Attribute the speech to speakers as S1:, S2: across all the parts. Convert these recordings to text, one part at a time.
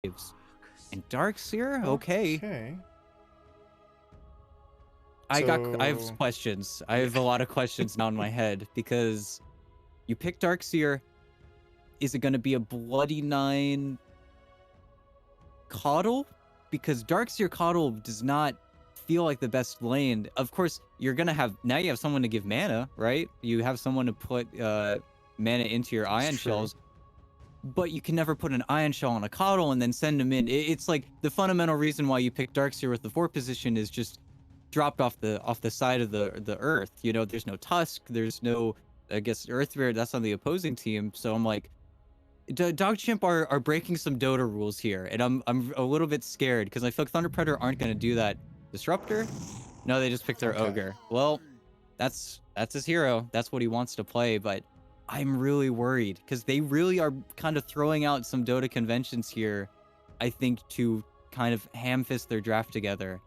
S1: waves. And Darkseer? Okay.
S2: Okay.
S1: I have
S2: So
S1: questions. I
S2: yeah,
S1: have a lot of questions now in my head because you pick Darkseer. Is it gonna be a Bloody Nine Coddle? Because Darkseer Coddle does not feel like the best lane. Of course, you're gonna have now you have someone to give mana, right? You have someone to put mana into your
S2: that's
S1: ion
S2: true.
S1: shells, but you can never put an ion shell on a Coddle and then send them in. It's like the fundamental reason why you pick Darkseer with the 4 position is just dropped off the side of the earth. You know, there's no Tusk, there's no, I guess, Earth Spirit. That's on the opposing team. So I'm like, DogChamp are breaking some Dota rules here, and I'm a little bit scared because I feel like Thunder Predator aren't going to do that. Disruptor? No, they just picked their
S2: Okay.
S1: Ogre. Well, that's his hero. That's what he wants to play, but I'm really worried because they really are kind of throwing out some Dota conventions here, I think, to kind of ham-fist their draft together.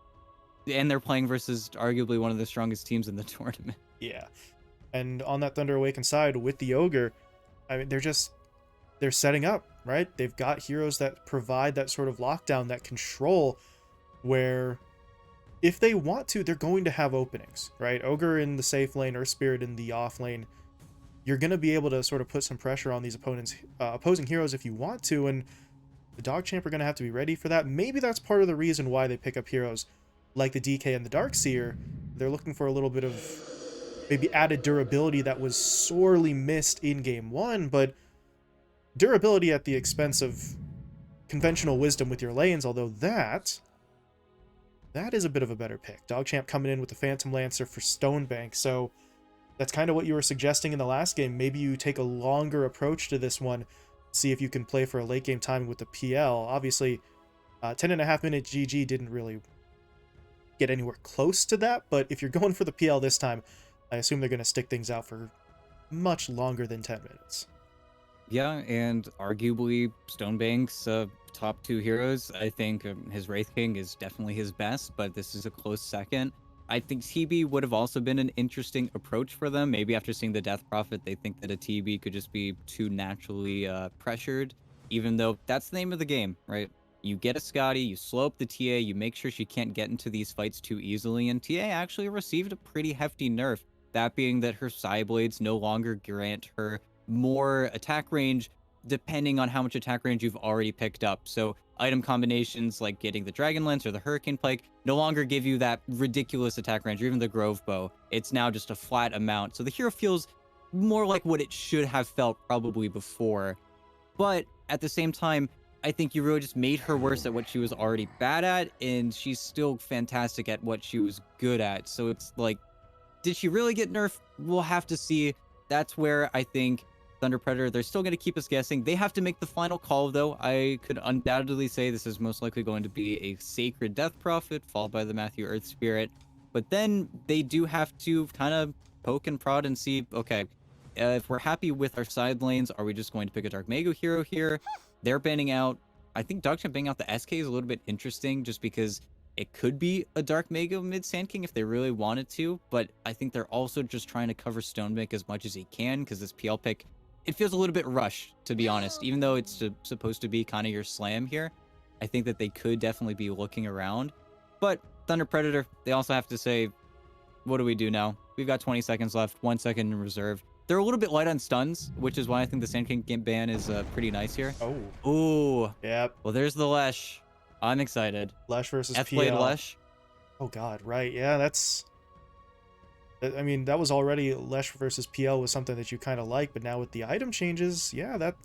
S1: And they're playing versus arguably one of the strongest teams in the tournament.
S2: Yeah. And on that Thunder Awaken side with the Ogre, I mean they're setting up, right? They've got heroes that provide that sort of lockdown, that control where if they want to, they're going to have openings, right? Ogre in the safe lane, Earth Spirit in the off lane. You're going to be able to sort of put some pressure on these opposing heroes if you want to, and the DogChamp are going to have to be ready for that. Maybe that's part of the reason why they pick up heroes like the DK and the Darkseer. They're looking for a little bit of maybe added durability that was sorely missed in game one, but durability at the expense of conventional wisdom with your lanes, although that is a bit of a better pick. DogChamp coming in with the Phantom Lancer for Stonebank, so that's kind of what you were suggesting in the last game. Maybe you take a longer approach to this one, see if you can play for a late game timing with the PL. Obviously, 10.5 minute GG didn't really get anywhere close to that, but if you're going for the PL this time, I assume they're going to stick things out for much longer than 10 minutes.
S1: Yeah, and arguably Stonebank's top 2 heroes. I think his Wraith King is definitely his best, but this is a close second. I think TB would have also been an interesting approach for them. Maybe after seeing the Death Prophet, they think that a TB could just be too naturally pressured, even though that's the name of the game, right? You get a Scotty, you slow up the TA, you make sure she can't get into these fights too easily, and TA actually received a pretty hefty nerf. That being that her Psy Blades no longer grant her more attack range depending on how much attack range you've already picked up. So item combinations like getting the Dragon Lance or the Hurricane Pike no longer give you that ridiculous attack range, or even the Grove Bow. It's now just a flat amount. So the hero feels more like what it should have felt probably before. But at the same time, I think you really just made her worse at what she was already bad at, and she's still fantastic at what she was good at. So it's like, did she really get nerfed? We'll have to see. That's where I think Thunder Predator, they're still going to keep us guessing. They have to make the final call, though. I could undoubtedly say this is most likely going to be a Sacred Death Prophet, followed by the Matthew Earth Spirit. But then they do have to kind of poke and prod and see, okay, if we're happy with our side lanes, are we just going to pick a Dark Mago hero here? They're banning out. I think DogChamp banning out the SK is a little bit interesting just because it could be a Dark Mago mid Sand King if they really wanted to, but I think they're also just trying to cover Stonebank as much as he can because this PL pick, it feels a little bit rushed, to be honest. Even though it's supposed to be kind of your slam here, I think that they could definitely be looking around. But Thunder Predator, they also have to say, what do we do now? We've got 20 seconds left, 1 second in reserve. They're a little bit light on stuns, which is why I think the Sand King ban is pretty nice here.
S2: Oh,
S1: Ooh,
S2: yep.
S1: well, there's the Lesh. I'm excited.
S2: Lesh versus
S1: F-Blade
S2: PL.
S1: Lesh.
S2: Oh god, right. Yeah, I mean, that was already Lesh versus PL was something that you kind of like, but now with the item changes, yeah, that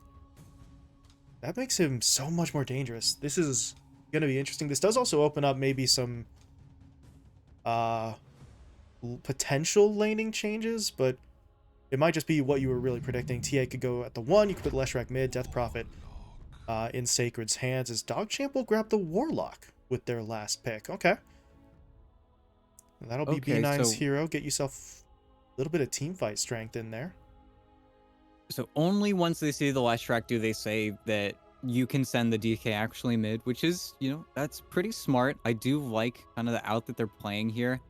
S2: makes him so much more dangerous. This is going to be interesting. This does also open up maybe some uh potential laning changes, but it might just be what you were really predicting. TA could go at the 1, you could put Leshrac mid, Death Prophet in Sacred's hands, as DogChamp will grab the Warlock with their last pick. Okay. That'll be
S1: Okay,
S2: B9's
S1: so
S2: hero. Get yourself a little bit of team fight strength in there.
S1: only once they see the last track do they say that you can send the DK actually mid, which is, you know, that's pretty smart. I do like kind of the out that they're playing here.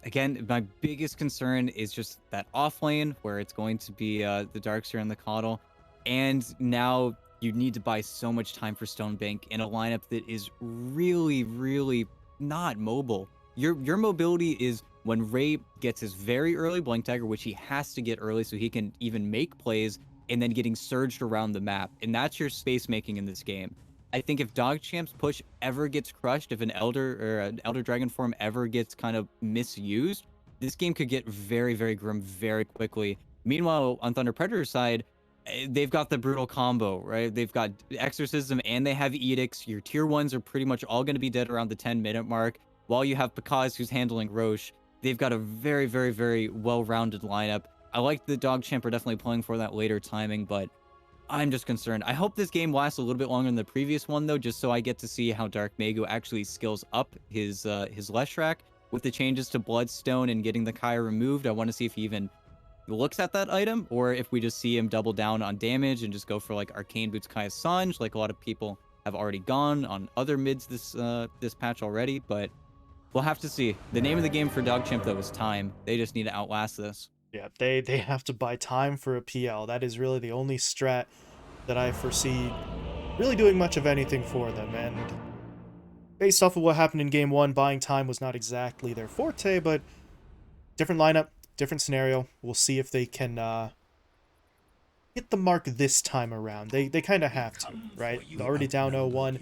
S1: Again, my biggest concern is just that off lane where it's going to be the Darkseer and the Coddle. And now you need to buy so much time for Stonebank in a lineup that is really, really not mobile. Your mobility is when Ray gets his very early Blink Dagger, which he has to get early so he can even make plays, and then getting surged around the map. And that's your space making in this game. I think if DogChamp's push ever gets crushed, if an Elder or an Elder Dragon form ever gets kind of misused, this game could get very, very grim very quickly. Meanwhile, on Thunder Predator's side, they've got the brutal combo, right? They've got Exorcism and they have Edicts. Your tier ones are pretty much all going to be dead around the 10-minute mark, while you have Pakaz who's handling Roche. They've got a very, very, very well-rounded lineup. I like the DogChamp are definitely playing for that later timing, but I'm just concerned. I hope this game lasts a little bit longer than the previous one, though, just so I get to see how Dark Mago actually skills up his Leshrac with the changes to Bloodstone and getting the Kaya removed. I want to see if he even looks at that item, or if we just see him double down on damage and just go for like Arcane Boots Kaya Sanj, like a lot of people have already gone on other mids this patch already. But we'll have to see. The name of the game for DogChamp though is time. They just need to outlast this.
S2: Yeah, they have to buy time for a PL. That is really the only strat that I foresee really doing much of anything for them. And based off of what happened in Game 1, buying time was not exactly their forte, but different lineup, different scenario. We'll see if they can hit the mark this time around. They kind of have to, right? They're already down 0-1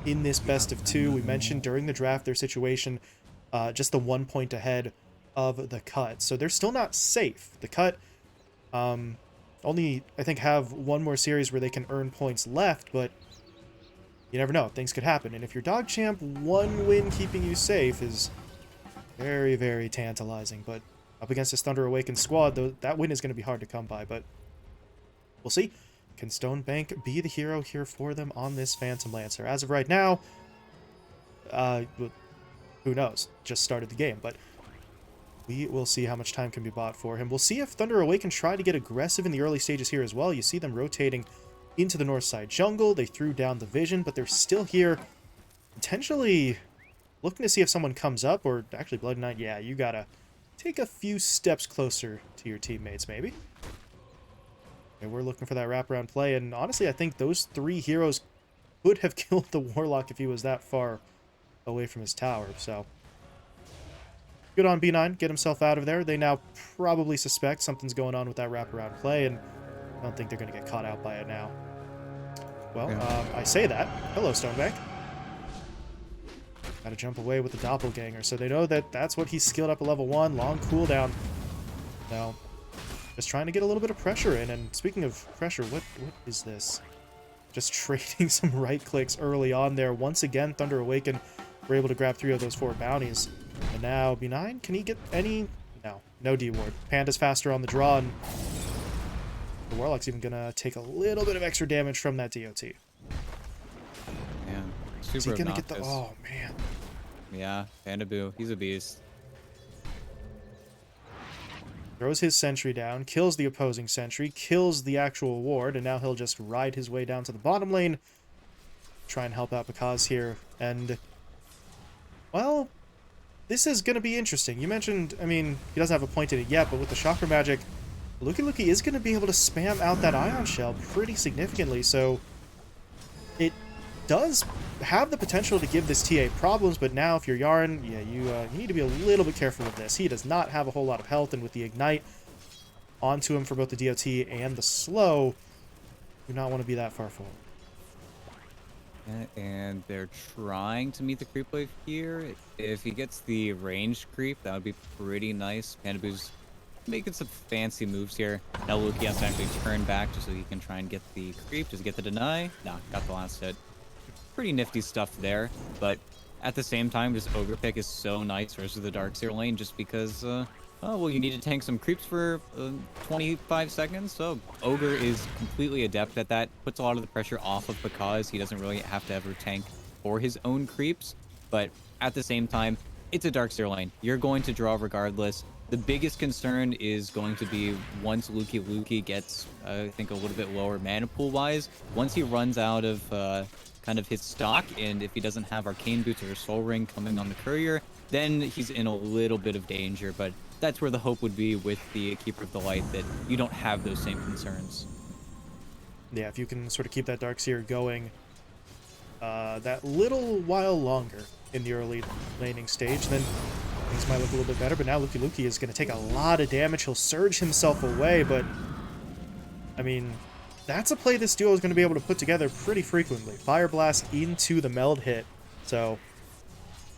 S2: in this best of 2. We mentioned during the draft their situation, just the 1 point ahead of the cut. So they're still not safe. The cut only, I think, have one more series where they can earn points left, but you never know. Things could happen. And if your DogChamp, one win keeping you safe is very, very tantalizing. But up against this Thunder Awaken squad, though, that win is going to be hard to come by. But we'll see. Can Stonebank be the hero here for them on this Phantom Lancer? As of right now, who knows? Just started the game, but we will see how much time can be bought for him. We'll see if Thunder Awaken try to get aggressive in the early stages here as well. You see them rotating into the north side jungle. They threw down the vision, but they're still here, potentially looking to see if someone comes up, or actually Blood Knight, yeah, you gotta take a few steps closer to your teammates, maybe. And we're looking for that wraparound play, and honestly, I think those 3 heroes could have killed the Warlock if he was that far away from his tower, so good on B9, get himself out of there. They now probably suspect something's going on with that wraparound play, and I don't think they're going to get caught out by it now. Well,
S1: Yeah.
S2: I say that. Hello, Stonebank. Gotta jump away with the Doppelganger, so they know that that's what he's skilled up at level 1, long cooldown. Now, just trying to get a little bit of pressure in, and speaking of pressure, what is this? Just trading some right clicks early on there. Once again, Thunder Awaken were able to grab 3 of those 4 bounties. And now B9, can he get any? No D-Ward. Panda's faster on the draw, and the Warlock's even gonna take a little bit of extra damage from that DOT.
S1: Yeah,
S2: Is he
S1: super
S2: gonna get the?
S1: obnoxious.
S2: Oh man.
S1: Yeah, Panda Boo, he's a beast.
S2: Throws his sentry down, kills the opposing sentry, kills the actual ward, and now he'll just ride his way down to the bottom lane, try and help out Pakaz here. And well, this is going to be interesting. You mentioned, I mean, he doesn't have a point in it yet, but with the Chakra Magic, Luki is going to be able to spam out that Ion Shell pretty significantly, so it does have the potential to give this TA problems, but now if you're Yarn, yeah, you need to be a little bit careful of this. He does not have a whole lot of health, and with the Ignite onto him for both the DOT and the slow, do not want to be that far forward.
S1: And they're trying to meet the creep wave here. If he gets the ranged creep, that would be pretty nice. Panda Boo's making some fancy moves here. Now Luki has to actually turn back just so he can try and get the creep. Does he get the deny? Nah, got the last hit. Pretty nifty stuff there, but at the same time, this Ogre pick is so nice versus the Darkseer lane just because, oh, well, you need to tank some creeps for 25 seconds, so Ogre is completely adept at that. Puts a lot of the pressure off of because he doesn't really have to ever tank for his own creeps, but at the same time, it's a Darkseer lane. You're going to draw regardless. The biggest concern is going to be once Luki gets, I think, a little bit lower mana pool-wise, once he runs out of kind of his stock, and if he doesn't have Arcane Boots or Soul Ring coming on the Courier, then he's in a little bit of danger, but that's where the hope would be with the Keeper of the Light, that you don't have those same concerns.
S2: Yeah, if you can sort of keep that Darkseer going that little while longer in the early laning stage, then things might look a little bit better. But now Luki is going to take a lot of damage. He'll surge himself away, but I mean, that's a play this duo is going to be able to put together pretty frequently. Fire Blast into the meld hit, so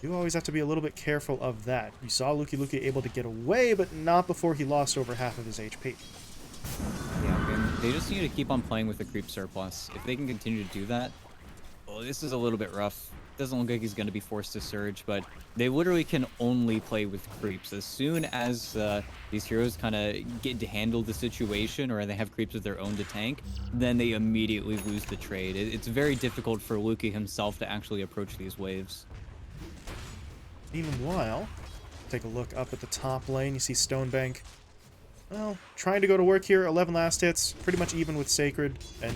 S2: you always have to be a little bit careful of that. You saw Luki able to get away, but not before he lost over half of his HP.
S1: Yeah, and they just need to keep on playing with the creep surplus. If they can continue to do that, well, this is a little bit rough. Doesn't look like he's going to be forced to surge, but they literally can only play with creeps. As soon as these heroes kind of get to handle the situation, or they have creeps of their own to tank, then they immediately lose the trade. It's very difficult for Luki himself to actually approach these waves.
S2: Meanwhile, take a look up at the top lane. You see Stonebank, well, trying to go to work here. 11 last hits, pretty much even with Sacred, and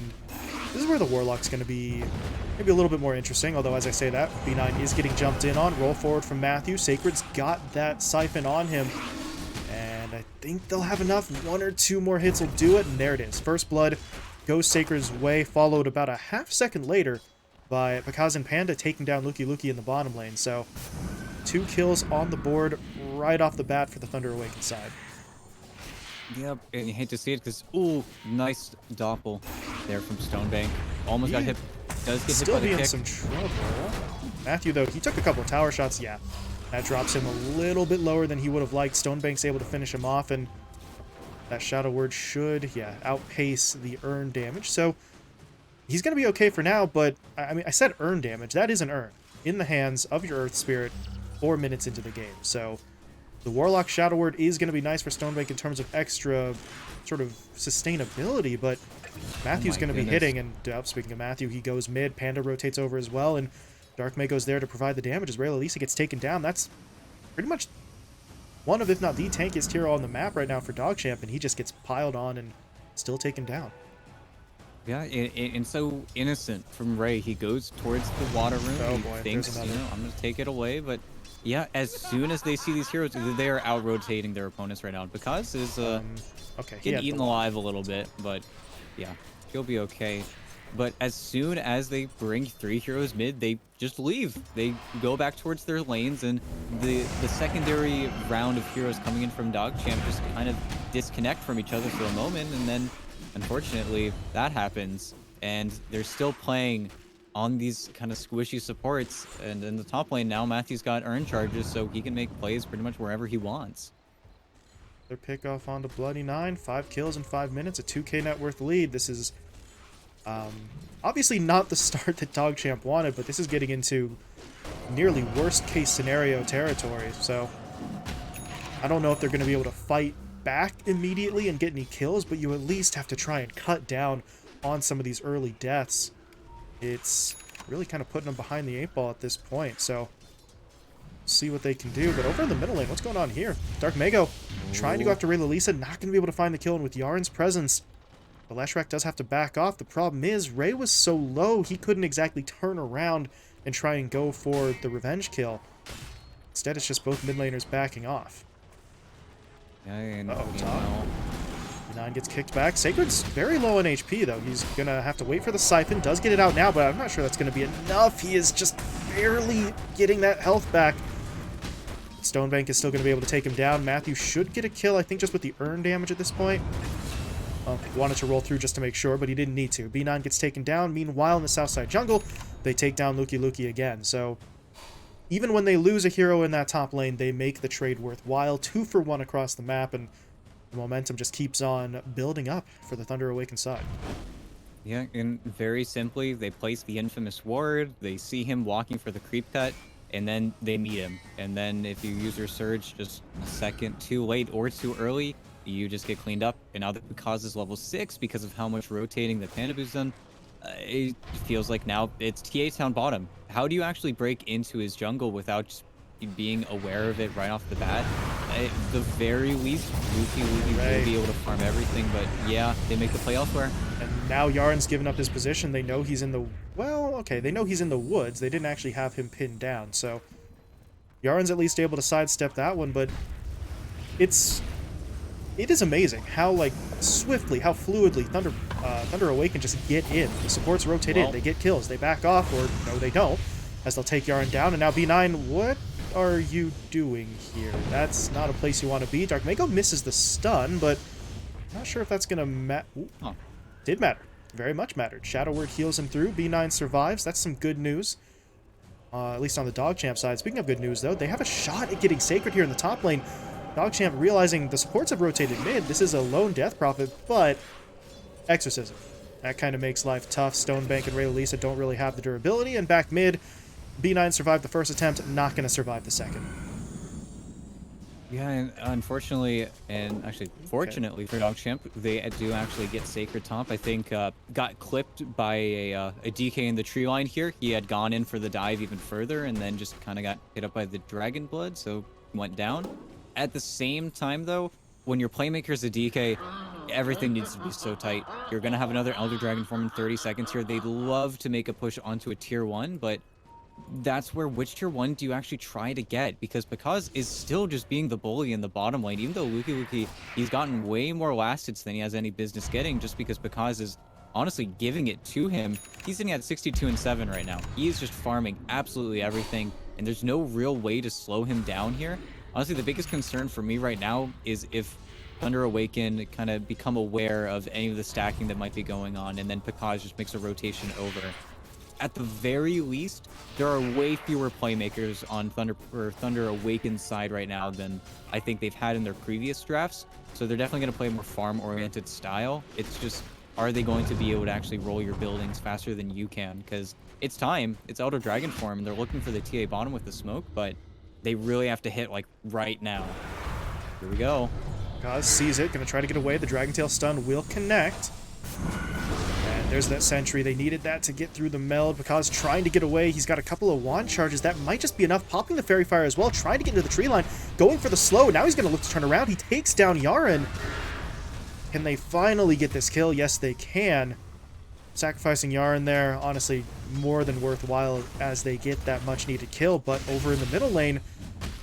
S2: this is where the Warlock's going to be maybe a little bit more interesting, although as I say that, B9 is getting jumped in on. Roll forward from Matthew. Sacred's got that Siphon on him, and I think they'll have enough. 1 or 2 more hits will do it, and there it is. First blood goes Sacred's way, followed about a half second later by Pakaz and Panda taking down Luki in the bottom lane. So 2 kills on the board right off the bat for the Thunder Awaken side.
S1: Yep, and you hate to see it because, ooh, nice doppel there from Stonebank. Almost got hit. Does get
S2: Still
S1: hit by
S2: be
S1: the
S2: in
S1: kick.
S2: some trouble. Matthew, though, he took a couple of tower shots. Yeah, that drops him a little bit lower than he would have liked. Stonebank's able to finish him off, and that Shadow Word should, yeah, outpace the earn damage. So he's going to be okay for now, but, I mean, I said earn damage. That is an earn in the hands of your Earth Spirit 4 minutes into the game. So the Warlock Shadow Word is going to be nice for Stonebank in terms of extra sort of sustainability, but Matthew's going to be hitting, and speaking of Matthew, he goes mid, Panda rotates over as well, and Dark Mago's there to provide the damage as Raylalisa gets taken down. That's pretty much one of, if not the tankiest hero on the map right now for DogChamp, and he just gets piled on and still taken down.
S1: Yeah, and so innocent from Ray. He goes towards the water room.
S2: Oh
S1: He
S2: boy,
S1: thinks,
S2: there's
S1: you
S2: another.
S1: know, I'm going to take it away, but yeah, as soon as they see these heroes, they are out-rotating their opponents right now. Because is
S2: Okay, he
S1: getting
S2: had
S1: eaten
S2: the
S1: alive a little bit, but yeah, he'll be okay. But as soon as they bring 3 heroes mid, they just leave. They go back towards their lanes, and the secondary round of heroes coming in from DogChamp just kind of disconnect from each other for a moment, and then unfortunately that happens, and they're still playing on these kind of squishy supports. And in the top lane now, Matthew's got earn charges, so he can make plays pretty much wherever he wants.
S2: Their pick off onto Bloody 9, 5 kills in 5 minutes, a 2k net worth lead. This is obviously not the start that DogChamp wanted, but this is getting into nearly worst case scenario territory. So I don't know if they're going to be able to fight back immediately and get any kills, but you at least have to try and cut down on some of these early deaths. It's really kind of putting them behind the 8 ball at this point, so see what they can do. But over in the middle lane, what's going on here? Dark Mago trying to go after Raylalisa, not going to be able to find the kill, and with Yarn's presence, the Leshrac does have to back off. The problem is, Ray was so low, he couldn't exactly turn around and try and go for the revenge kill. Instead, it's just both mid laners backing off.
S1: Yeah, and
S2: Top. 9 gets kicked back. Sacred's very low on HP, though. He's going to have to wait for the Siphon. Does get it out now, but I'm not sure that's going to be enough. He is just barely getting that health back. Stonebank is still going to be able to take him down. Matthew should get a kill, I think, just with the earn damage at this point. Wanted to roll through just to make sure, but he didn't need to. B9 gets taken down. Meanwhile, in the south side jungle, they take down Luki again. So even when they lose a hero in that top lane, they make the trade worthwhile. 2 for 1 across the map, and the momentum just keeps on building up for the Thunder Awaken side.
S1: Yeah, and very simply, they place the infamous ward, they see him walking for the creep cut, and then they meet him. And then if you use your surge just a second too late or too early, you just get cleaned up. And now that Pakaz is level 6 because of how much rotating that Pandabu's done, it feels like now it's TA Town bottom. How do you actually break into his jungle without just being aware of it right off the bat? At the very least, Luki will be able to farm everything, but yeah, they make the play elsewhere.
S2: And now Yarn's given up his position. They know he's in the... Well, okay, they know he's in the woods. They didn't actually have him pinned down, so Yarn's at least able to sidestep that one, but it's it is amazing how, like, swiftly, how fluidly Thunder Awaken just get in. The supports rotate in, they get kills, they back off, or no, they don't, as they'll take Yarn down. And now B9, what are you doing here? That's not a place you want to be. Dark Mako misses the stun, but I'm not sure if that's gonna did matter. Very much mattered. Shadow Word heals him through. B9 survives. That's some good news. At least on the DogChamp side. Speaking of good news, though, they have a shot at getting Sacred here in the top lane. DogChamp realizing the supports have rotated mid. This is a lone Death Prophet, but Exorcism. That kind of makes life tough. Stonebank and Ray Lisa don't really have the durability. And back mid, B9 survived the first attempt, not going to survive the second.
S1: Yeah, and unfortunately, and actually fortunately for DogChamp, they do actually get Sacred top. I think got clipped by a DK in the tree line here. He had gone in for the dive even further and then just kind of got hit up by the Dragon Blood, so went down. At the same time, though, when your playmaker's a DK, everything needs to be so tight. You're going to have another Elder Dragon form in 30 seconds here. They'd love to make a push onto a tier 1, but that's where which tier 1 do you actually try to get? Because Pakaz is still just being the bully in the bottom lane. Even though Luki, he's gotten way more last hits than he has any business getting, just because Pakaz is honestly giving it to him. He's sitting at 62 and 7 right now. He is just farming absolutely everything, and there's no real way to slow him down here. Honestly, the biggest concern for me right now is if Thunder Awaken kind of become aware of any of the stacking that might be going on, and then Pakaz just makes a rotation over. At the very least, there are way fewer playmakers on Thunder Awaken's side right now than I think they've had in their previous drafts. So they're definitely going to play a more farm-oriented style. It's just, are they going to be able to actually roll your buildings faster than you can? Because it's time. It's Elder Dragon form, and they're looking for the TA bottom with the smoke, but they really have to hit, like, right now. Here we go.
S2: Kaz sees it, going to try to get away. The Dragon Tail stun will connect. And there's that sentry. They needed that to get through the meld. Kaz trying to get away. He's got a couple of wand charges. That might just be enough. Popping the Fairy Fire as well. Trying to get into the tree line. Going for the slow. Now he's going to look to turn around. He takes down Yaren. Can they finally get this kill? Yes, they can. Sacrificing Yaren there, honestly, more than worthwhile as they get that much-needed kill. But over in the middle lane,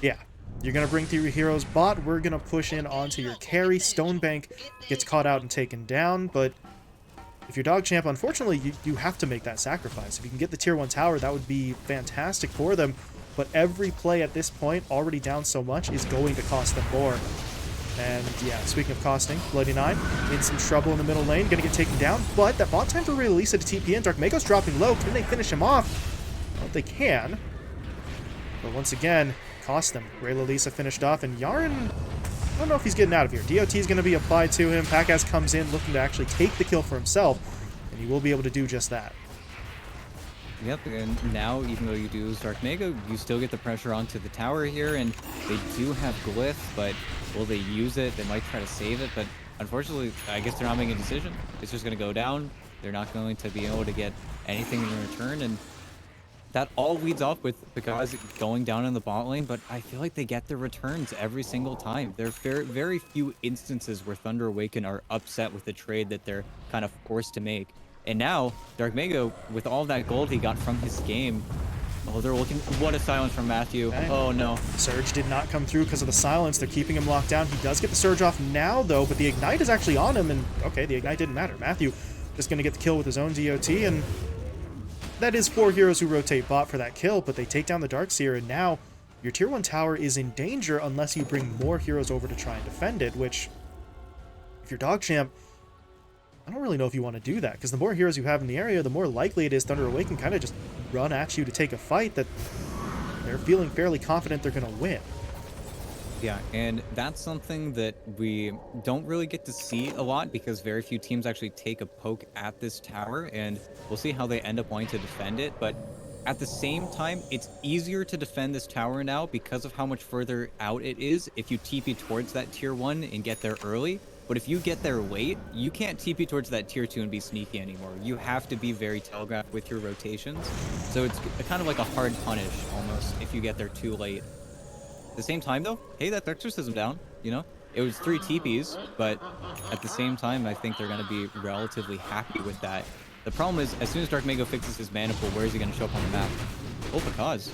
S2: yeah, you're going to bring through your heroes bot. We're going to push in onto your carry. Stonebank gets caught out and taken down, but if you're DogChamp, unfortunately, you have to make that sacrifice. If you can get the tier 1 tower, that would be fantastic for them. But every play at this point, already down so much, is going to cost them more. And yeah, speaking of costing, Bloody 9 in some trouble in the middle lane, gonna get taken down, but that bot time for Ray Lisa to TP in. Dark Mago's dropping low. Can they finish him off? Well, they can. But once again, cost them. Ray Lisa finished off, and Yaren, I don't know if he's getting out of here. DOT is going to be applied to him. Pakaz comes in looking to actually take the kill for himself, and he will be able to do just that.
S1: Yep, and now, even though you do lose Dark Mago, you still get the pressure onto the tower here, and they do have Glyph, but will they use it? They might try to save it, but unfortunately, I guess they're not making a decision. It's just going to go down. They're not going to be able to get anything in return, and that all leads off with the guys going down in the bot lane, but I feel like they get their returns every single time. There are very few instances where Thunder Awaken are upset with the trade that they're kind of forced to make. And now, Dark Mago, with all that gold he got from his game, oh, they're looking. What a silence from Matthew. Okay. Oh, no.
S2: Surge did not come through because of the silence. They're keeping him locked down. He does get the Surge off now, though, but the Ignite is actually on him, and okay, the Ignite didn't matter. Matthew just going to get the kill with his own DOT, and that is 4 heroes who rotate bot for that kill, but they take down the Darkseer, and now your tier 1 tower is in danger unless you bring more heroes over to try and defend it, which, if you're DogChamp, I don't really know if you want to do that, because the more heroes you have in the area, the more likely it is Thunder Awaken kind of just run at you to take a fight that they're feeling fairly confident they're going to win.
S1: Yeah, and that's something that we don't really get to see a lot because very few teams actually take a poke at this tower, and we'll see how they end up wanting to defend it. But at the same time, it's easier to defend this tower now because of how much further out it is if you TP towards that tier 1 and get there early. But if you get there late, you can't TP towards that tier 2 and be sneaky anymore. You have to be very telegraphed with your rotations. So it's kind of like a hard punish almost if you get there too late. At the same time, though, hey, that's Exorcism down, you know? It was 3 TPs, but at the same time, I think they're going to be relatively happy with that. The problem is, as soon as Dark Mago fixes his mana pool, where is he going to show up on the map? Oh, Pakaz.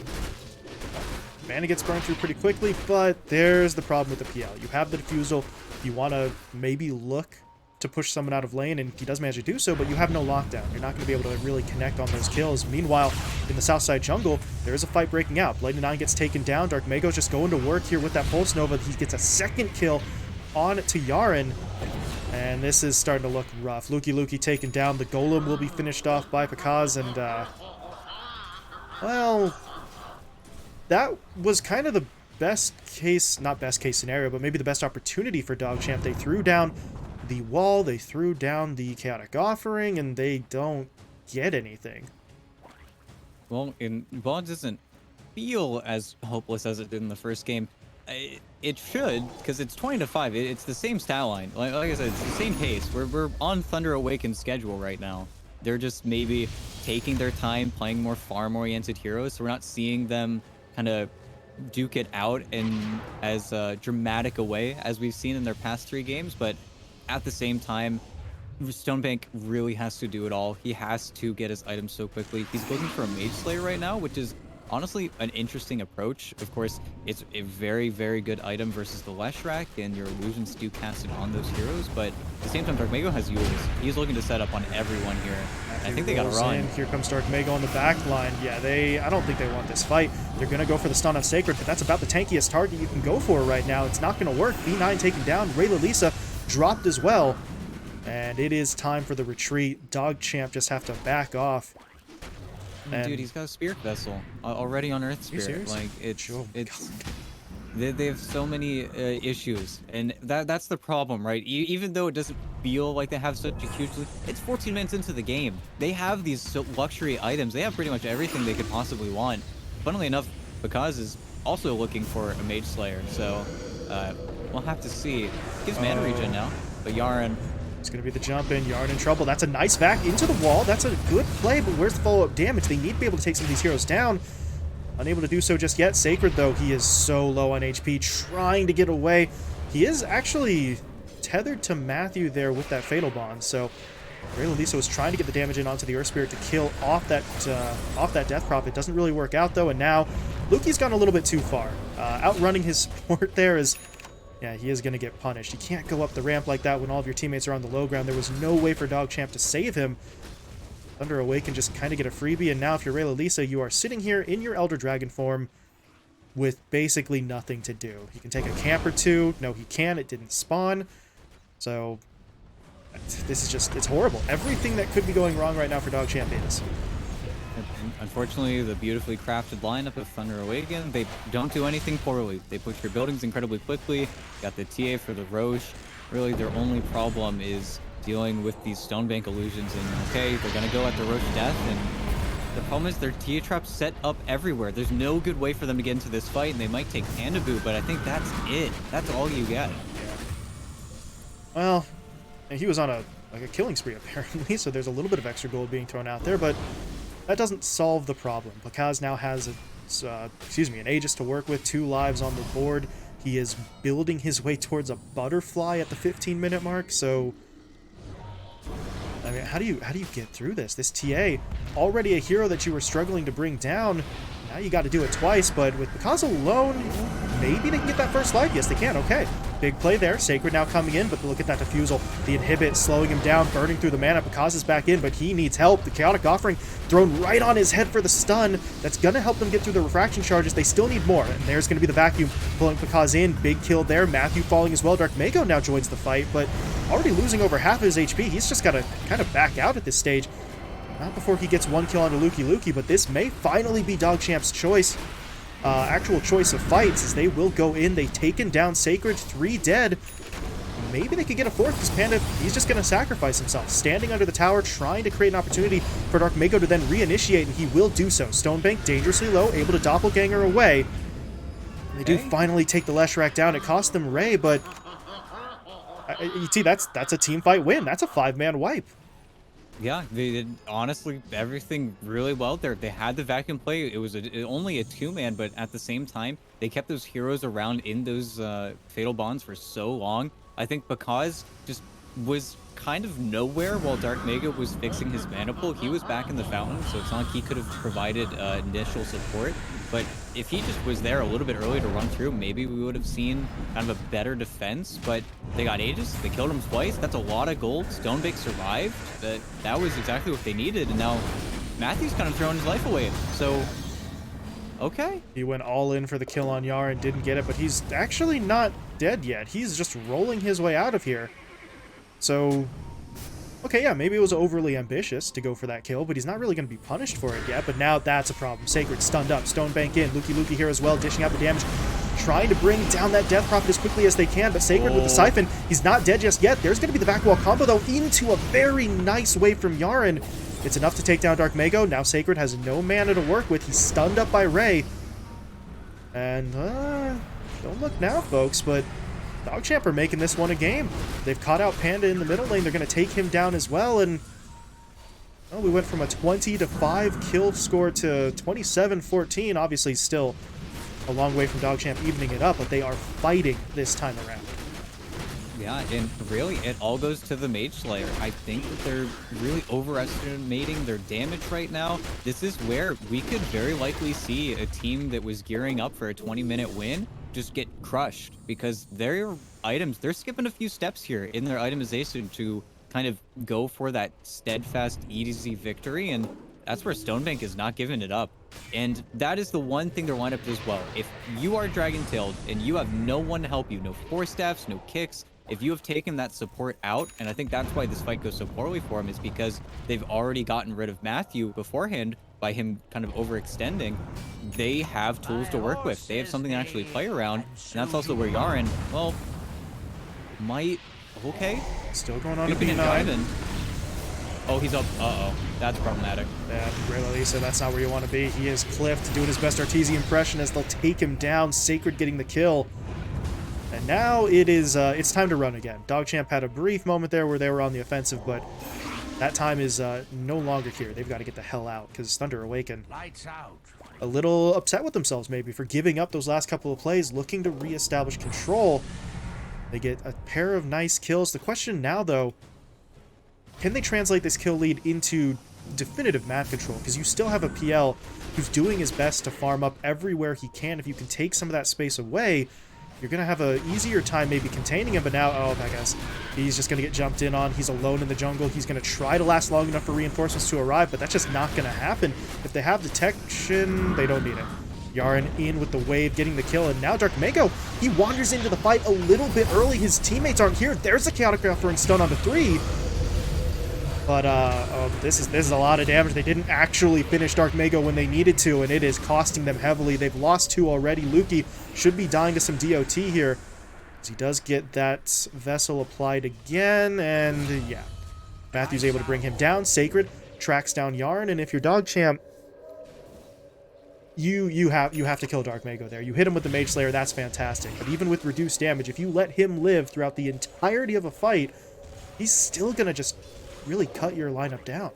S2: Mana gets burned through pretty quickly, but there's the problem with the PL. You have the Diffusal. You want to maybe look to push someone out of lane, and he does manage to do so, but you have no lockdown. You're not going to be able to really connect on those kills. Meanwhile, in the south side jungle, there is a fight breaking out. Blade 9 gets taken down. Dark Mago's just going to work here with that Pulse Nova. He gets a second kill on to Yaren, and this is starting to look rough. Luki taken down. The Golem will be finished off by Pakaz, and, well, that was kind of the best case, not best case scenario, but maybe the best opportunity for DogChamp. They threw down the wall, they threw down the Chaotic Offering, and they don't get anything.
S1: Well, it doesn't feel as hopeless as it did in the first game. It should, because it's 20-5. It's the same stat line. Like I said, it's the same pace. We're on Thunder Awaken's schedule right now. They're just maybe taking their time, playing more farm-oriented heroes, so we're not seeing them kind of duke it out in as dramatic a way as we've seen in their past 3 games, but at the same time, Stonebank really has to do it all. He has to get his items so quickly. He's looking for a Mage Slayer right now, which is honestly an interesting approach. Of course, it's a very, very good item versus the Leshrac, and your illusions do cast it on those heroes, but at the same time, Dark Mago has Yules. He's looking to set up on everyone here. I think they gotta run.
S2: Here comes Dark Mago on the back line. Yeah, I don't think they want this fight. They're gonna go for the stun on Sacred, but that's about the tankiest target you can go for right now. It's not gonna work. B9 taken down. Ray Lalisa dropped as well. And it is time for the retreat. DogChamp just have to back off. And
S1: dude, he's got a Spirit Vessel already on Earth Spirit. Like, it's they have so many issues, and that's the problem, right? Even though it doesn't feel like they have such a huge lead, it's 14 minutes into the game. They have these luxury items. They have pretty much everything they could possibly want. Funnily enough, Pakaz is also looking for a Mage Slayer, so we'll have to see. Gives mana regen now, but Yaren.
S2: It's going to be the jump in. Yaren in trouble. That's a nice vac into the wall. That's a good play, but where's the follow-up damage? They need to be able to take some of these heroes down. Unable to do so just yet. Sacred, though, he is so low on HP, trying to get away. He is actually tethered to Matthew there with that Fatal Bond, so Ray Lalisa was trying to get the damage in onto the Earth Spirit to kill off that Death Prop. It doesn't really work out, though, and now Luki's gone a little bit too far. Outrunning his support there is... Yeah, he is going to get punished. You can't go up the ramp like that when all of your teammates are on the low ground. There was no way for DogChamp to save him. Thunder Awaken just kind of get a freebie, and now if you're Ray Lalisa, you are sitting here in your Elder Dragon form with basically nothing to do. He can take a camp or two. No, he can. It didn't spawn. So, this is just, it's horrible. Everything that could be going wrong right now for DogChamp is.
S1: Unfortunately, the beautifully crafted lineup of Thunder Awaken, they don't do anything poorly. They push your buildings incredibly quickly. Got the TA for the Roche. Really, their only problem is dealing with these Stonebank illusions. And okay, they're gonna go at the Roche death, and the problem is their TA traps set up everywhere. There's no good way for them to get into this fight, and they might take Panda Boot, but I think that's it. That's all you get.
S2: Yeah. Well, he was on a killing spree apparently, so there's a little bit of extra gold being thrown out there, but that doesn't solve the problem. Pakaz now has an Aegis to work with, 2 lives on the board. He is building his way towards a butterfly at the 15-minute mark, so I mean, how do you get through this? This TA, already a hero that you were struggling to bring down, now you got to do it twice, but with Pakaz alone, maybe they can get that first life. Yes, they can. Okay. Big play there. Sacred now coming in, but look at that defusal. The inhibit slowing him down, burning through the mana. Pakaz is back in, but he needs help. The Chaotic Offering thrown right on his head for the stun. That's going to help them get through the refraction charges. They still need more, and there's going to be the vacuum pulling Pakaz in. Big kill there. Matthew falling as well. Dark Mago now joins the fight, but already losing over half of his HP. He's just got to kind of back out at this stage. Not before he gets 1 kill onto Luki, but this may finally be DogChamp's choice. Actual choice of fights, as they will go in. They've taken down Sacred, 3 dead. Maybe they could get a 4th, because Panda, he's just going to sacrifice himself. Standing under the tower, trying to create an opportunity for Dark Mago to then reinitiate, and he will do so. Stonebank dangerously low, able to doppelganger away. They do finally take the Leshrac down. It cost them Ray, but you see, that's a team fight win. That's a 5-man wipe.
S1: Yeah, they did honestly everything really well there. They had the vacuum play. It was only a 2-man, but at the same time, they kept those heroes around in those Fatal Bonds for so long. I think Pakaz just was kind of nowhere while Dark Mega was fixing his mana pool. He was back in the fountain, so it's not like he could have provided initial support. But if he just was there a little bit earlier to run through, maybe we would have seen kind of a better defense. But they got Aegis, they killed him twice. That's a lot of gold. Stonebank survived. That was exactly what they needed. And now Matthew's kind of throwing his life away. So, okay.
S2: He went all in for the kill on Yar and didn't get it, but he's actually not dead yet. He's just rolling his way out of here. So, okay, yeah, maybe it was overly ambitious to go for that kill, but he's not really going to be punished for it yet. But now that's a problem. Sacred stunned up, Stonebank in, Lukey here as well, dishing out the damage, trying to bring down that Death Prophet as quickly as they can, but Sacred with the Siphon, he's not dead just yet. There's going to be the back wall combo, though, into a very nice wave from Yaren. It's enough to take down Dark Mago. Now Sacred has no mana to work with. He's stunned up by Ray. And, don't look now, folks, but DogChamp are making this one a game. They've caught out Panda in the middle lane. They're going to take him down as well. And, well, we went from a 20-5 kill score to 27-14. Obviously, still a long way from DogChamp evening it up, but they are fighting this time around.
S1: Yeah, and really, it all goes to the Mage Slayer. I think that they're really overestimating their damage right now. This is where we could very likely see a team that was gearing up for a 20-minute win just get crushed, because their items, they're skipping a few steps here in their itemization to kind of go for that steadfast, easy victory, and that's where Stonebank is not giving it up. And that is the one thing their lineup does well. If you are Dragon-tailed and you have no one to help you, no Force Staffs, no kicks, if you have taken that support out, and I think that's why this fight goes so poorly for him, is because they've already gotten rid of Matthew beforehand by him kind of overextending. They have tools to work with. They have something to actually play around, and that's also where Yaren, well, might... Okay.
S2: Still going on to
S1: Keeping it
S2: B9.
S1: driving. Oh, he's up. Uh-oh. That's problematic.
S2: Yeah, Ray Lalisa, that's not where you want to be. He is cliffed, doing his best Arteezy impression as they'll take him down. Sacred getting the kill. And now it is, it's time to run again. DogChamp had a brief moment there where they were on the offensive, but that time is no longer here. They've got to get the hell out, because Thunder Awaken a little upset with themselves maybe for giving up those last couple of plays, looking to reestablish control. They get a pair of nice kills. The question now, though, can they translate this kill lead into definitive map control? Because you still have a PL who's doing his best to farm up everywhere he can. If you can take some of that space away, you're going to have an easier time maybe containing him, but now, oh my gosh, he's just going to get jumped in on. He's alone in the jungle. He's going to try to last long enough for reinforcements to arrive, but that's just not going to happen. If they have detection, they don't need it. Yaren in with the wave, getting the kill, and now Dark Mago, he wanders into the fight a little bit early. His teammates aren't here. There's a Chaotic Graph and stun on the 3. But this is a lot of damage. They didn't actually finish Dark Mago when they needed to, and it is costing them heavily. They've lost 2 already. Lukey should be dying to some DOT here, as he does get that Vessel applied again, and yeah. Matthew's able to bring him down. Sacred tracks down Yarn, and if you're DogChamp, you have to kill Dark Mago there. You hit him with the Mage Slayer, that's fantastic. But even with reduced damage, if you let him live throughout the entirety of a fight, he's still gonna just really cut your lineup down.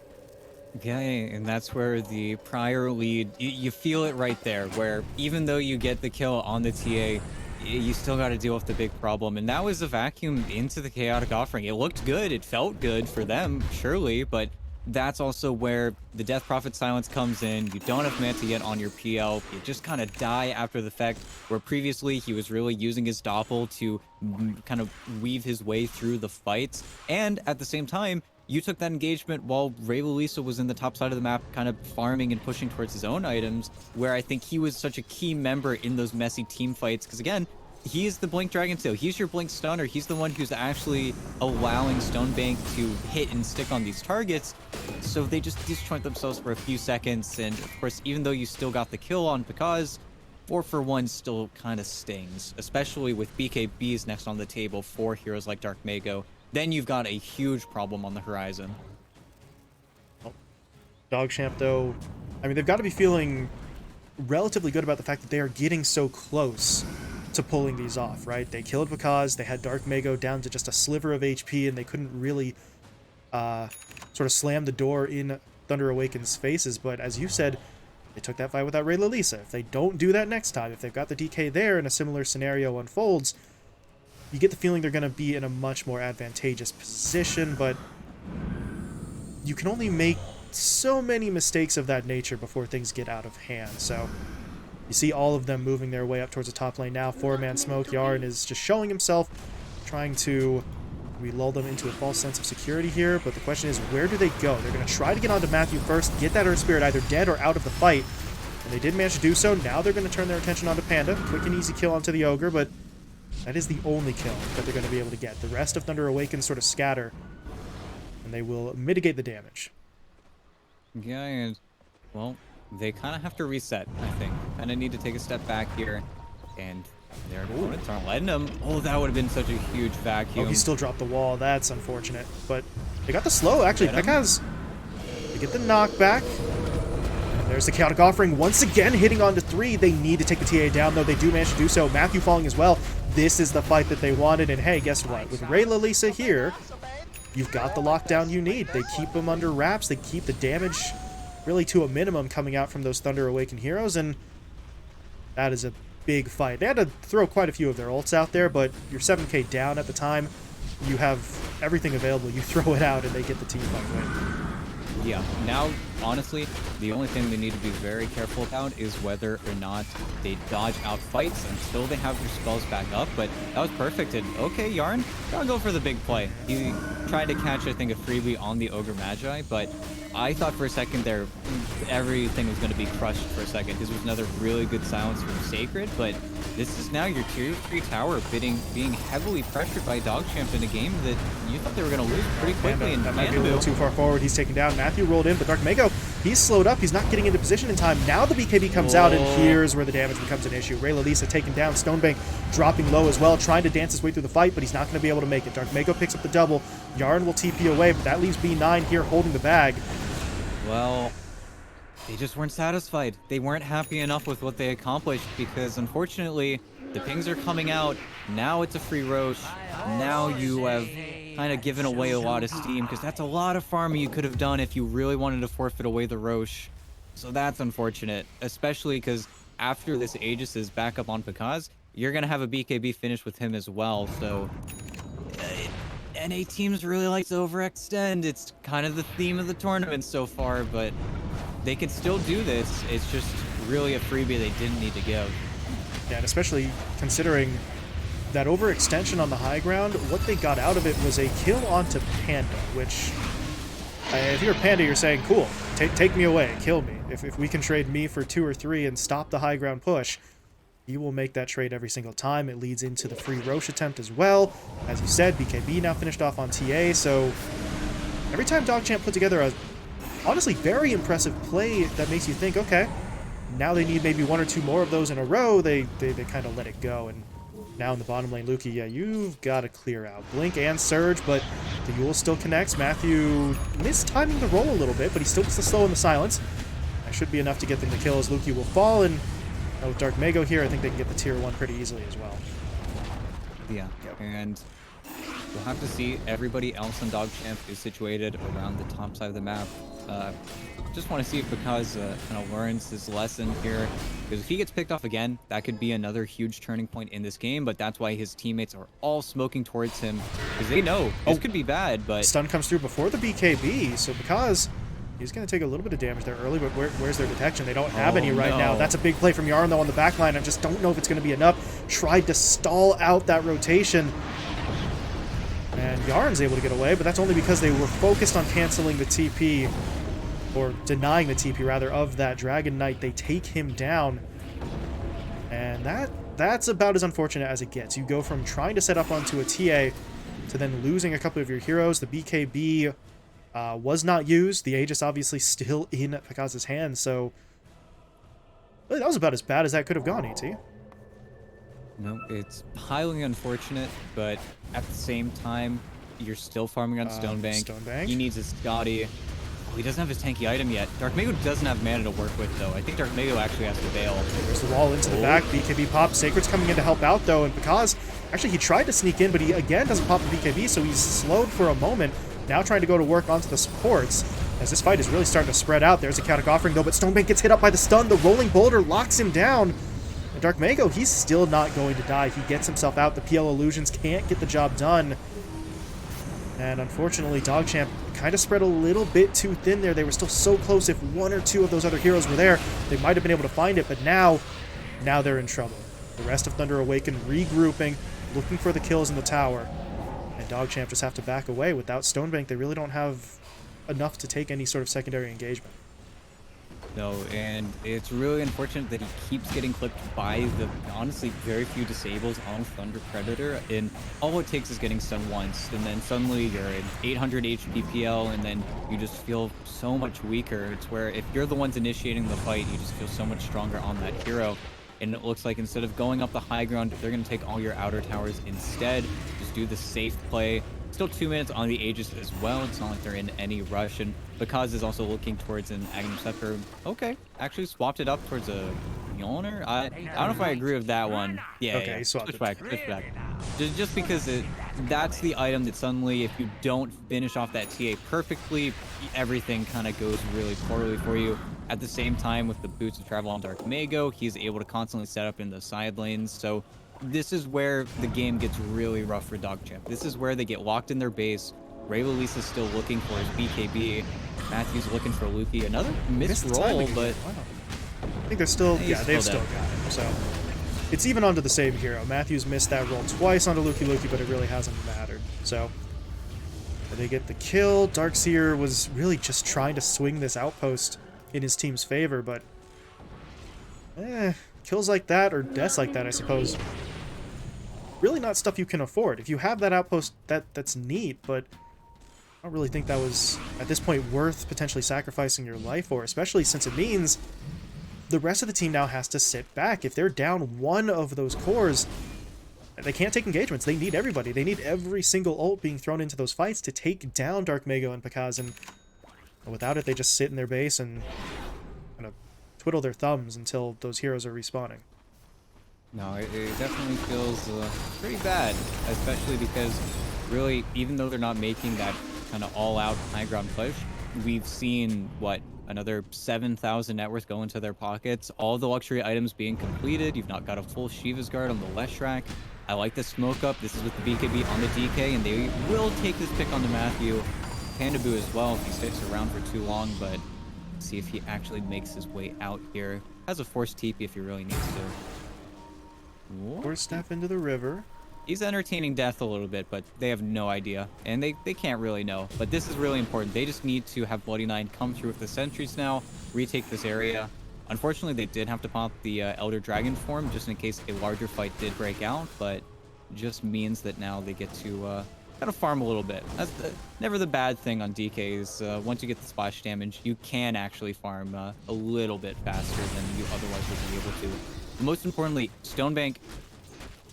S1: Yeah, and that's where the prior lead, you feel it right there, where even though you get the kill on the TA, you still got to deal with the big problem. And that was a vacuum into the Chaotic Offering. It looked good, it felt good for them, surely, but that's also where the Death Prophet silence comes in. You don't have mana yet on your PL. You just kind of die after the fact, where previously he was really using his Doppel to kind of weave his way through the fights. And at the same time, you took that engagement while Ray Lalisa was in the top side of the map, kind of farming and pushing towards his own items, where I think he was such a key member in those messy team fights. Because again, he is the Blink Dragon-tail. He's your Blink Stunner. He's the one who's actually allowing Stonebank to hit and stick on these targets. So they just disjoint themselves for a few seconds. And of course, even though you still got the kill on Pikaz, 4-for-1 still kind of stings, especially with BKBs next on the table for heroes like Dark Mago. Then you've got a huge problem on the horizon.
S2: DogChamp, though, I mean, they've got to be feeling relatively good about the fact that they are getting so close to pulling these off, right? They killed Pikaz, they had Dark Mago down to just a sliver of HP, and they couldn't really sort of slam the door in Thunder Awaken's faces, but as you said, they took that fight without Ray Lalisa. If they don't do that next time, if they've got the DK there and a similar scenario unfolds, you get the feeling they're going to be in a much more advantageous position, but you can only make so many mistakes of that nature before things get out of hand. So you see all of them moving their way up towards the top lane now. 4-man smoke. Yarn is just showing himself, trying to lull them into a false sense of security here, but the question is, where do they go? They're going to try to get onto Matthew first, get that Earth Spirit either dead or out of the fight, and they did manage to do so. Now they're going to turn their attention onto Panda. Quick and easy kill onto the Ogre, but that is the only kill that they're going to be able to get. The rest of Thunder Awaken sort of scatter, and they will mitigate the damage.
S1: Yeah, and, well, they kind of have to reset, I think. Kind of need to take a step back here, and their opponents aren't letting them. Oh, that would have been such a huge vacuum.
S2: Oh, he still dropped the wall. That's unfortunate. But they got the slow, actually. Pekka's... They get the knockback. And there's the Chaotic Offering once again hitting onto 3. They need to take the TA down, though. They do manage to do so. Matthew falling as well. This is the fight that they wanted. And hey, guess what? With Ray Lalisa here, you've got the lockdown you need. They keep them under wraps. They keep the damage really to a minimum coming out from those Thunder Awaken heroes. And that is a big fight. They had to throw quite a few of their ults out there, but you're 7k down at the time. You have everything available. You throw it out and they get the team fight win.
S1: Yeah, now, honestly, the only thing they need to be very careful about is whether or not they dodge out fights until they have their spells back up, but that was perfect. And okay, Yarn, gotta go for the big play. He tried to catch, I think, a freebie on the Ogre Magi, but I thought for a second there everything was going to be crushed for a second. This was another really good silence from Sacred, but this is now your tier 3 tower being heavily pressured by DogChamp in a game that you thought they were going to lose pretty quickly. And
S2: that might be a little too far forward. He's taken down. Matthew rolled in, but Dark Mako, he's slowed up. He's not getting into position in time. Now the BKB comes out, and here's where the damage becomes an issue. Ray Lalisa taken down. Stonebank dropping low as well, trying to dance his way through the fight, but he's not going to be able to make it. Dark Mako picks up the double. Yarn will TP away, but that leaves B9 here holding the bag.
S1: Well, they just weren't satisfied. They weren't happy enough with what they accomplished because, unfortunately, the pings are coming out. Now it's a free Roche. Now you have kind of given away a lot of steam because that's a lot of farming you could have done if you really wanted to forfeit away the Roche. So that's unfortunate, especially because after this Aegis is back up on Pekaz, you're going to have a BKB finish with him as well. So NA teams really like to overextend. It's kind of the theme of the tournament so far, but they can still do this. It's just really a freebie they didn't need to give.
S2: Yeah, and especially considering that overextension on the high ground, what they got out of it was a kill onto Panda, which, if you're Panda, you're saying, cool, take me away, kill me. If we can trade me for 2 or 3 and stop the high ground push, you will make that trade every single time. It leads into the free Roche attempt as well. As you said, BKB now finished off on TA, so every time DogChamp put together a honestly very impressive play that makes you think, okay, now they need maybe 1 or 2 more of those in a row, they kind of let it go. And now in the bottom lane, Lukey, yeah, you've got to clear out. Blink and Surge, but the Yule still connects. Matthew mistiming the roll a little bit, but he still gets the slow in the silence. That should be enough to get them to kill as Lukey will fall, and with Dark Mago here, I think they can get the tier 1 pretty easily as well.
S1: Yeah, and we'll have to see. Everybody else on DogChamp is situated around the top side of the map. Just want to see if Pekaz kind of learns his lesson here, because if he gets picked off again, that could be another huge turning point in this game, but that's why his teammates are all smoking towards him, because they know this could be bad, but...
S2: Stun comes through before the BKB, so Pekaz, he's going to take a little bit of damage there early, but where's their detection? They don't have any right now. That's a big play from Yarn, though, on the back line. I just don't know if it's going to be enough. Tried to stall out that rotation, and Yarn's able to get away, but that's only because they were focused on canceling the TP, or denying the TP, rather, of that Dragon Knight. They take him down, and that's about as unfortunate as it gets. You go from trying to set up onto a TA to then losing a couple of your heroes. The BKB was not used. The Aegis obviously still in Pekaz's hands, so really, that was about as bad as that could have gone, ET.
S1: No, it's highly unfortunate, but at the same time, you're still farming on Stonebank. He needs his Scotty. He doesn't have his tanky item yet. Dark Mago doesn't have mana to work with, though. I think Dark Mago actually has to bail.
S2: There's the wall into the back. BKB pop. Sacred's coming in to help out, though, and Pekaz, actually, he tried to sneak in, but he, again, doesn't pop the BKB, so he's slowed for a moment. Now trying to go to work onto the supports, as this fight is really starting to spread out. There's a Chaotic Offering, though, but Stonebank gets hit up by the stun. The Rolling Boulder locks him down. And Dark Mago, he's still not going to die. He gets himself out. The PL Illusions can't get the job done. And unfortunately, DogChamp kind of spread a little bit too thin there. They were still so close. If one or two of those other heroes were there, they might have been able to find it. But now they're in trouble. The rest of Thunder Awaken regrouping, looking for the kills in the tower. And DogChamp just have to back away. Without Stonebank, they really don't have enough to take any sort of secondary engagement.
S1: No, and it's really unfortunate that he keeps getting clipped by the, honestly, very few disables on Thunder Predator, and all it takes is getting stunned once, and then suddenly you're at 800 HP PL, and then you just feel so much weaker. It's where if you're the ones initiating the fight, you just feel so much stronger on that hero, and it looks like instead of going up the high ground, they're going to take all your outer towers instead. Just do the safe play. Still 2 minutes on the Aegis as well. It's not like they're in any rush, and because is also looking towards an Aghanim Scepter. Okay, actually swapped it up towards a Mjolnir. I don't know if I agree with that one. Yeah,
S2: Okay,
S1: yeah.
S2: he swapped
S1: Switch
S2: it.
S1: back, switch back. Just because that's the item that suddenly, if you don't finish off that TA perfectly, everything kind of goes really poorly for you. At the same time, with the boots of travel on Dark Mago, he's able to constantly set up in the side lanes. So this is where the game gets really rough for DogChamp. This is where they get locked in their base. Ray Luis is still looking for his BKB. Matthew's looking for Luki. Another missed roll, but
S2: wow. I think they're still,
S1: he's
S2: yeah, they've
S1: still
S2: still got him. So it's even onto the same hero. Matthews missed that roll twice onto Luki, but it really hasn't mattered. So they get the kill. Darkseer was really just trying to swing this outpost in his team's favor, but kills like that, or deaths like that, I suppose, really not stuff you can afford. If you have that outpost, that's neat, but I don't really think that was, at this point, worth potentially sacrificing your life for, especially since it means the rest of the team now has to sit back. If they're down one of those cores, they can't take engagements. They need everybody. They need every single ult being thrown into those fights to take down Dark Mago and Pakaz, and without it, they just sit in their base and kind of twiddle their thumbs until those heroes are respawning.
S1: no, it definitely feels pretty bad, especially because really, even though they're not making that kind of all-out high ground push, we've seen, what, another 7,000 net worth go into their pockets, all the luxury items being completed. You've not got a full Shiva's Guard on the Leshrac. I like the smoke up. This is with the BKB on the DK, and they will take this pick onto Matthew. Pandaboo as well if he sticks around for too long, but see if he actually makes his way out here. Has a forced TP if he really needs to.
S2: Or step into the river.
S1: He's entertaining death a little bit, but they have no idea, and they can't really know. But this is really important. They just need to have Bloody Nine come through with the sentries now, retake this area. Unfortunately, they did have to pop the Elder Dragon form just in case a larger fight did break out, but just means that now they get to kind of farm a little bit. That's never the bad thing on DKs. Once you get the splash damage, you can actually farm a little bit faster than you otherwise would be able to. Most importantly, Stonebank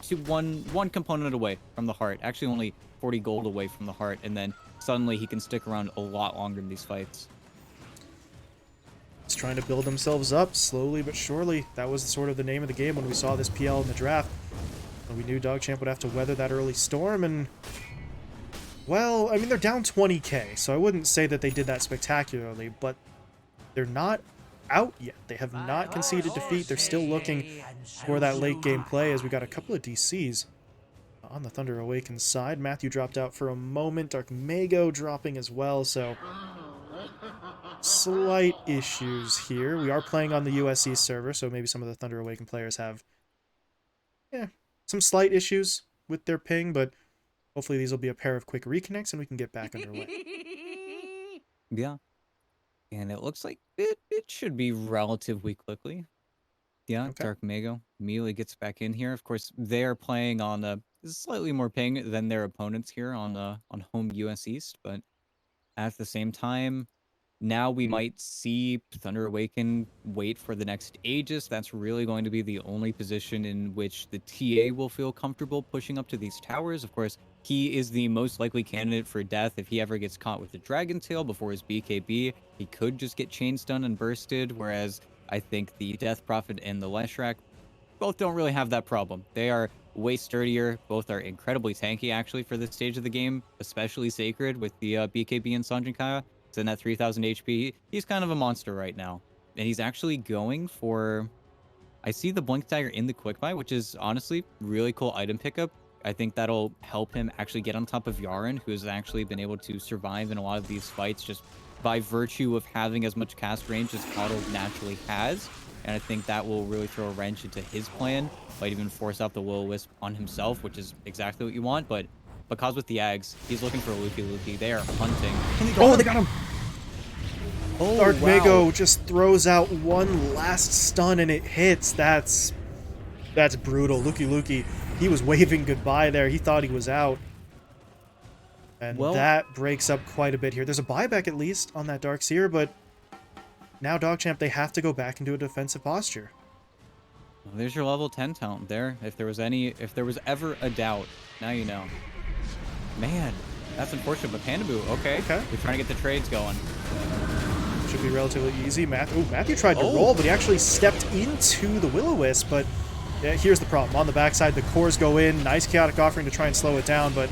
S1: to one component away from the heart, actually only 40 gold away from the heart, and then suddenly he can stick around a lot longer in these fights.
S2: Just trying to build themselves up slowly but surely. That was sort of the name of the game when we saw this PL in the draft. And we knew DogChamp would have to weather that early storm, and well, I mean, they're down 20k, so I wouldn't say that they did that spectacularly, but they're not out yet. They have not conceded defeat. They're still looking for that late game play, as we got a couple of DCs on the Thunder Awaken side. Matthew dropped out for a moment. Dark Mago dropping as well, so slight issues here. We are playing on the USC server, so maybe some of the Thunder Awaken players have some slight issues with their ping, but hopefully these will be a pair of quick reconnects and we can get back underway.
S1: Yeah. And it looks like it should be relatively quickly. Yeah,
S2: Okay.
S1: Dark Mago immediately gets back in here. Of course, they are playing on a slightly more ping than their opponents here on home US East, but at the same time, now we might see Thunder Awaken wait for the next Aegis. That's really going to be the only position in which the TA will feel comfortable pushing up to these towers. Of course, he is the most likely candidate for death if he ever gets caught with the Dragon Tail before his BKB. He could just get chain stunned and bursted, whereas I think the Death Prophet and the Leshrac both don't really have that problem. They are way sturdier. Both are incredibly tanky, actually, for this stage of the game, especially Sacred with the BKB and Sanjin Kaya. Sitting at 3,000 HP. He's kind of a monster right now. And he's actually going for I see the Blink Dagger in the Quick Buy, which is honestly really cool item pickup. I think that'll help him actually get on top of Yaren, who has actually been able to survive in a lot of these fights just by virtue of having as much cast range as Otto naturally has. And I think that will really throw a wrench into his plan. Might even force out the Will-O-Wisp on himself, which is exactly what you want. But because with the Ags, he's looking for a Lucky. They are hunting.
S2: Oh, they got him!
S1: Oh,
S2: Dark
S1: wow.
S2: Mago just throws out one last stun and it hits. That's brutal. Lucky, he was waving goodbye there. He thought he was out. And
S1: Well,
S2: that breaks up quite a bit here. There's a buyback at least on that Darkseer, but now DogChamp, they have to go back into a defensive posture.
S1: well, there's your level 10 talent there. If there was ever a doubt, now you know. Man, that's unfortunate, but Pandaboo, okay.
S2: Okay.
S1: We're trying to get the trades going.
S2: Should be relatively easy. Matthew tried to
S1: Oh.
S2: roll, but he actually stepped into the Will-O-Wisp, but yeah, here's the problem. On the backside, the cores go in. Nice Chaotic Offering to try and slow it down, but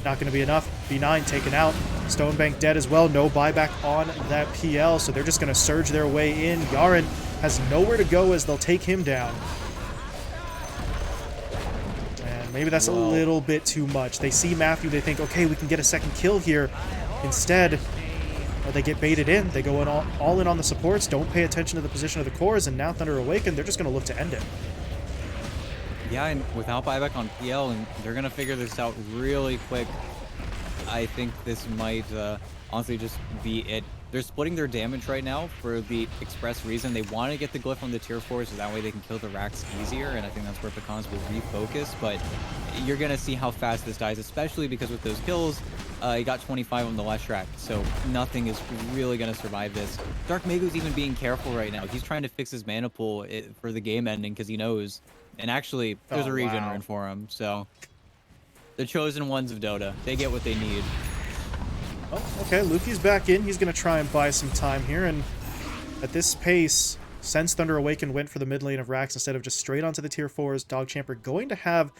S2: not going to be enough. B9 taken out. Stonebank dead as well. No buyback on that PL, so they're just going to surge their way in. Yaren has nowhere to go as they'll take him down. And maybe that's a little bit too much. They see Matthew, they think, okay, we can get a second kill here. Instead, they get baited in. They go in all in on the supports, don't pay attention to the position of the cores, and now Thunder Awaken, they're just going to look to end it.
S1: Yeah, and without buyback on PL, and they're going to figure this out really quick. I think this might honestly just be it. They're splitting their damage right now for the express reason they want to get the glyph on the tier 4 so that way they can kill the racks easier, and I think that's where Pecans will refocus, but you're going to see how fast this dies, especially because with those kills, he got 25 on the last rack, so nothing is really going to survive this. Dark Mago's even being careful right now. He's trying to fix his mana pool for the game ending because he knows, and actually, there's a regen rune for him, so the chosen ones of Dota, they get what they need.
S2: Oh, okay, Luki's back in. He's going to try and buy some time here, and at this pace, since Thunder Awaken went for the mid lane of racks instead of just straight onto the tier 4s, DogChamp are going to have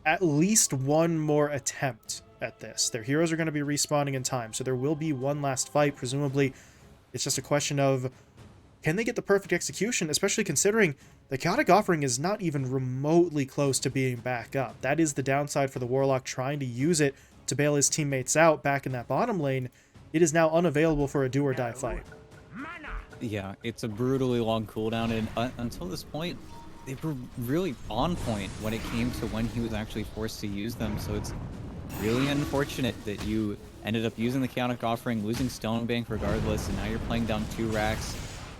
S2: at least one more attempt at this. Their heroes are going to be respawning in time, so there will be one last fight. Presumably, it's just a question of can they get the perfect execution, especially considering the Chaotic Offering is not even remotely close to being back up. That is the downside for the Warlock trying to use it to bail his teammates out back in that bottom lane. It is now unavailable for a do-or-die fight.
S1: Yeah, it's a brutally long cooldown, and until this point, they were really on point when it came to when he was actually forced to use them, so it's really unfortunate that you ended up using the Chaotic Offering, losing Stonebank regardless, and now you're playing down 2 racks.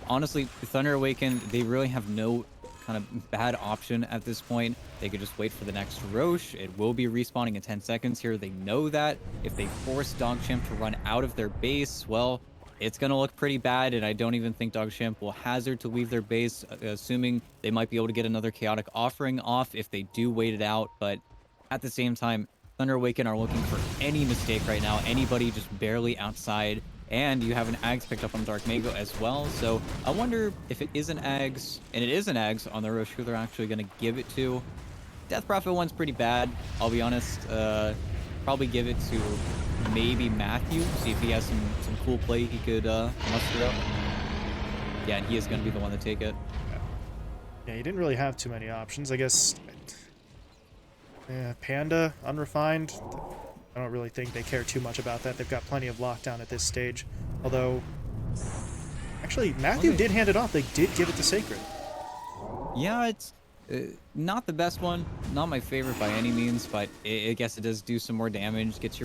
S1: Honestly, Thunder Awaken, they really have no kind of bad option at this point. They could just wait for the next Roche. It will be respawning in 10 seconds here. They know that. If they force DogChamp to run out of their base, well, it's going to look pretty bad, and I don't even think DogChamp will hazard to leave their base, assuming they might be able to get another Chaotic Offering off if they do wait it out. But at the same time, Thunder Awaken are looking for any mistake right now, anybody just barely outside, and you have an Ags picked up on Dark Mago as well, so I wonder if it is an Ags, and it is an Ags on the Roche who they're actually going to give it to. Death Prophet one's pretty bad, I'll be honest. Probably give it to maybe Matthew, see if he has some cool play he could muster up. Yeah, and he is going to be the one to take it.
S2: Yeah, he didn't really have too many options, I guess. Panda, Unrefined, I don't really think they care too much about that. They've got plenty of lockdown at this stage. Although, actually, Matthew did hand it off. They did give it to Sacred.
S1: Yeah, it's not the best one, not my favorite by any means, but I guess it does do some more damage, gets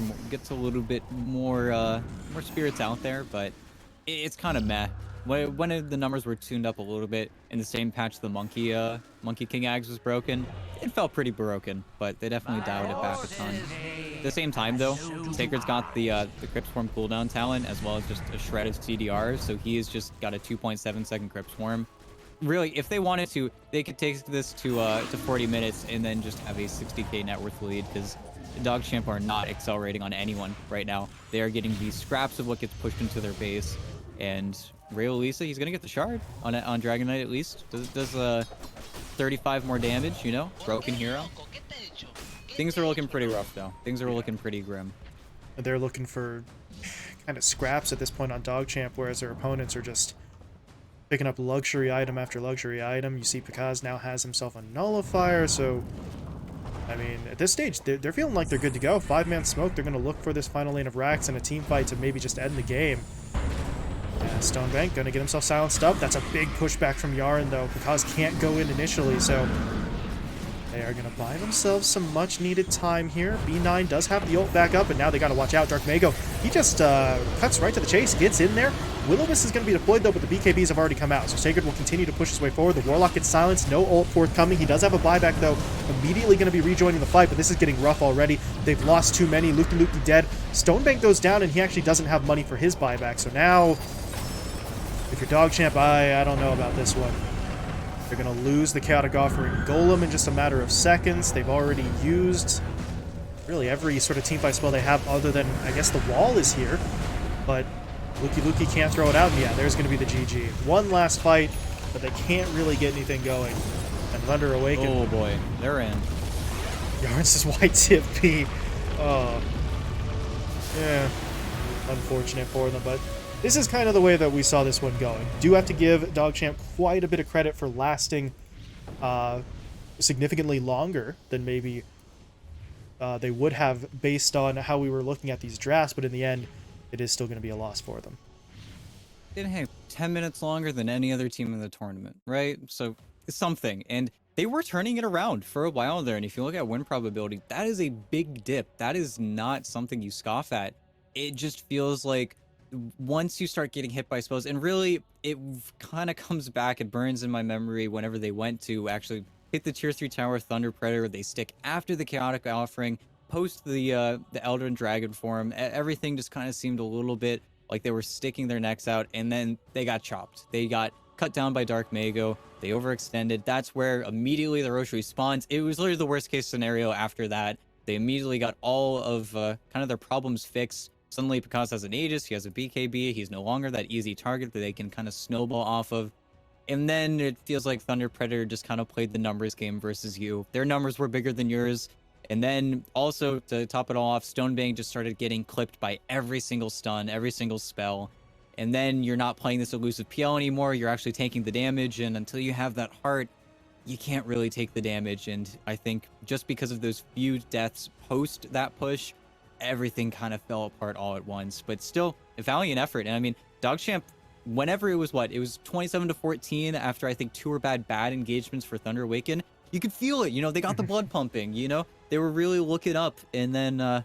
S1: a little bit more more spirits out there, but it's kind of meh. When the numbers were tuned up a little bit in the same patch the Monkey King Ags was broken, it felt pretty broken, but they definitely dialed it back a ton. At the same time though, Sacred's got the Crypt Swarm cooldown talent as well as just a shred of CDR, so he has just got a 2.7 second Crypt Swarm. Really, if they wanted to, they could take this to 40 minutes and then just have a 60k net worth lead, because DogChamp are not accelerating on anyone right now. They are getting these scraps of what gets pushed into their base, and Lisa, he's gonna get the shard on Dragon Knight at least. Does 35 more damage, you know? Broken hero. Things are looking pretty rough though. Things are looking pretty grim.
S2: They're looking for kind of scraps at this point on DogChamp, whereas their opponents are just picking up luxury item after luxury item. You see Pikaz now has himself a nullifier, so I mean, at this stage, they're feeling like they're good to go. 5-man smoke, they're going to look for this final lane of racks and a team fight to maybe just end the game. And Stonebank going to get himself silenced up. That's a big pushback from Yaren, though. Pikaz can't go in initially, so they are going to buy themselves some much-needed time here. B9 does have the ult back up, and now they got to watch out. Dark Mago, he just cuts right to the chase, gets in there. Will-O-Wisp is going to be deployed, though, but the BKBs have already come out, so Sacred will continue to push his way forward. The Warlock gets silenced, no ult forthcoming. He does have a buyback, though, immediately going to be rejoining the fight, but this is getting rough already. They've lost too many. Luki dead. Stonebank goes down, and he actually doesn't have money for his buyback, so now, if you're DogChamp, I don't know about this one. They're going to lose the Chaotic Offering Golem in just a matter of seconds. They've already used really every sort of teamfight spell they have other than, I guess, the wall is here, but Luki can't throw it out, and yeah, there's going to be the GG. One last fight, but they can't really get anything going. And Thunder Awaken.
S1: Oh boy, they're in.
S2: Yarns is white TFP. Oh. Yeah. Unfortunate for them, but this is kind of the way that we saw this one going. Do have to give DogChamp quite a bit of credit for lasting significantly longer than maybe they would have based on how we were looking at these drafts, but in the end, it is still going to be a loss for them.
S1: It had 10 minutes longer than any other team in the tournament, right? So it's something. And they were turning it around for a while there. And if you look at win probability, that is a big dip. That is not something you scoff at. It just feels like once you start getting hit by spells, and really it kind of comes back, it burns in my memory whenever they went to actually hit the tier 3 tower Thunder Predator, they stick after the Chaotic Offering, post the Elden Dragon form, everything just kind of seemed a little bit like they were sticking their necks out, and then they got chopped. They got cut down by Dark Mago, they overextended. That's where immediately the Roche respawns. It was literally the worst case scenario after that. They immediately got all of kind of their problems fixed. Suddenly Pikaz has an Aegis, he has a BKB, he's no longer that easy target that they can kind of snowball off of. And then it feels like Thunder Predator just kind of played the numbers game versus you. Their numbers were bigger than yours. And then also to top it all off, Stonebank just started getting clipped by every single stun, every single spell. And then you're not playing this elusive PL anymore. You're actually taking the damage. And until you have that heart, you can't really take the damage. And I think just because of those few deaths post that push, everything kind of fell apart all at once. But still, a valiant effort. And I mean, DogChamp, whenever it was 27-14 after I think 2 or bad engagements for Thunder Awaken, you could feel it, they got the blood pumping, they were really looking up, and then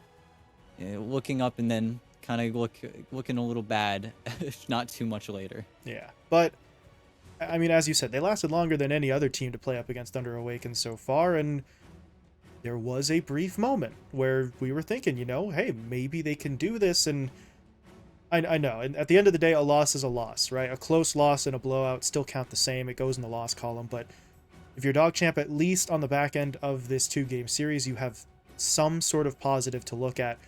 S1: looking up and then kind of looking a little bad not too much later.
S2: Yeah, but I mean, as you said, they lasted longer than any other team to play up against Thunder Awaken so far, and there was a brief moment where we were thinking, hey, maybe they can do this, and I know, and at the end of the day, a loss is a loss, right? A close loss and a blowout still count the same. It goes in the loss column, but if you're DogChamp, at least on the back end of this 2-game series, you have some sort of positive to look at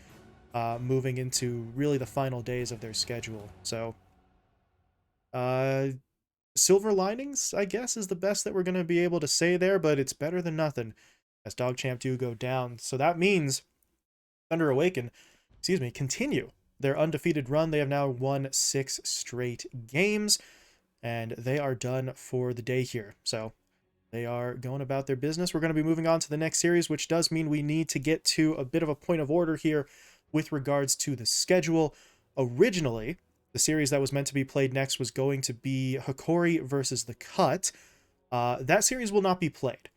S2: moving into really the final days of their schedule. So, silver linings, I guess, is the best that we're going to be able to say there, but it's better than nothing as DogChamp do go down. So that means Thunder Awaken, continue their undefeated run. They have now won 6 straight games, and they are done for the day here. So they are going about their business. We're going to be moving on to the next series, which does mean we need to get to a bit of a point of order here with regards to the schedule. Originally, the series that was meant to be played next was going to be Hikori versus The Cut. That series will not be played.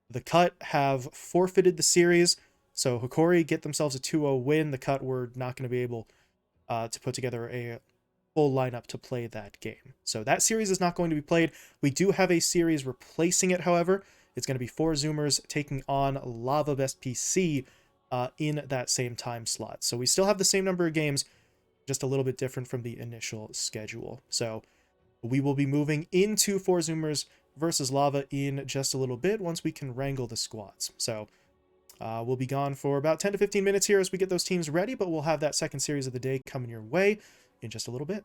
S2: The Cut have forfeited the series, so Hikori get themselves a 2-0 win. The Cut were not going to be able to put together a full lineup to play that game. So that series is not going to be played. We do have a series replacing it, however. It's going to be 4 Zoomers taking on Lava Best PC in that same time slot. So we still have the same number of games, just a little bit different from the initial schedule. So we will be moving into 4 Zoomers versus Lava in just a little bit once we can wrangle the squads. So we'll be gone for about 10 to 15 minutes here as we get those teams ready, but we'll have that second series of the day coming your way in just a little bit.